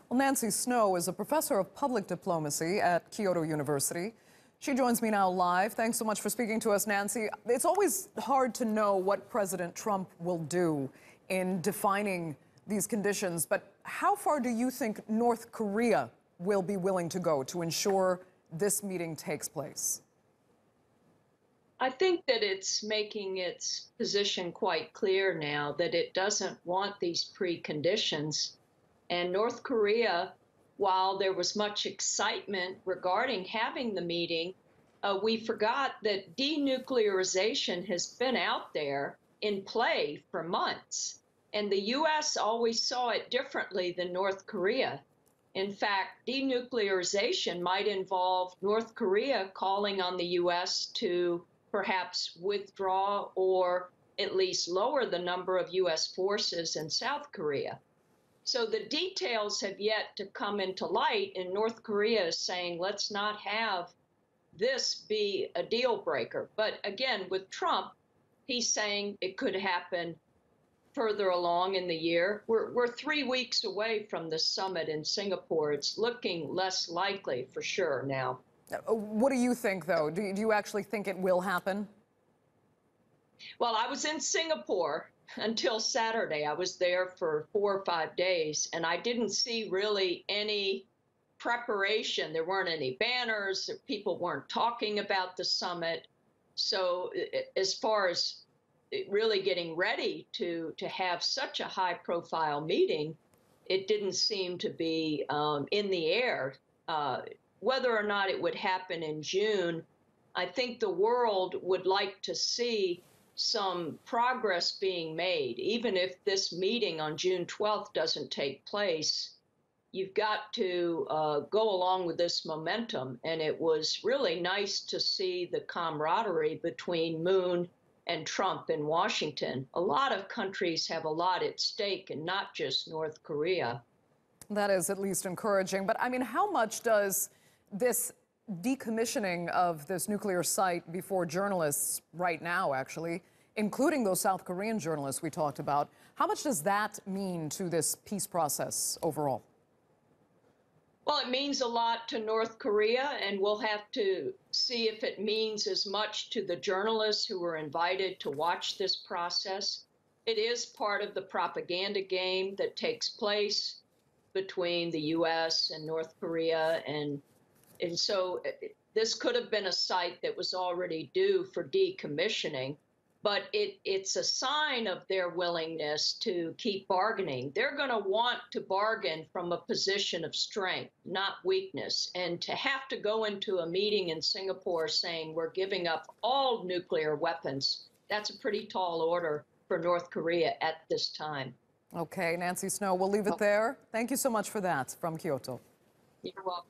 Well, Nancy Snow is a professor of public diplomacy at Kyoto University. She joins me now live. Thanks so much for speaking to us, Nancy. It's always hard to know what President Trump will do in defining these conditions, but how far do you think North Korea will be willing to go to ensure this meeting takes place? I think that it's making its position quite clear now that it doesn't want these preconditions. And North Korea, while there was much excitement regarding having the meeting, we forgot that denuclearization has been out there in play for months. And the U.S. always saw it differently than North Korea. In fact, denuclearization might involve North Korea calling on the U.S. to perhaps withdraw or at least lower the number of U.S. forces in South Korea. So the details have yet to come into light, and North Korea is saying, let's not have this be a deal breaker. But again, with Trump, he's saying it could happen further along in the year. We're 3 weeks away from the summit in Singapore. It's looking less likely for sure now. What do you think, though? Do you actually think it will happen? Well, I was in Singapore until Saturday. I was there for 4 or 5 days, and I didn't see really any preparation. There weren't any banners. People weren't talking about the summit. So as far as really getting ready to have such a high-profile meeting, it didn't seem to be in the air. Whether or not it would happen in June, I think the world would like to see some progress being made. Even if this meeting on June 12th doesn't take place, you've got to go along with this momentum. And it was really nice to see the camaraderie between Moon and Trump in Washington. A lot of countries have a lot at stake, and not just North Korea. That is at least encouraging. But I mean, how much does this decommissioning of this nuclear site before journalists right now, actually, including those South Korean journalists we talked about, how much does that mean to this peace process overall? Well, it means a lot to North Korea, and we'll have to see if it means as much to the journalists who were invited to watch this process. It is part of the propaganda game that takes place between the U.S. and North Korea, and so this could have been a site that was already due for decommissioning, but it's a sign of their willingness to keep bargaining. They're going to want to bargain from a position of strength, not weakness. And to have to go into a meeting in Singapore saying we're giving up all nuclear weapons, that's a pretty tall order for North Korea at this time. Okay, Nancy Snow, we'll leave it there. Thank you so much for that from Kyoto. You're welcome.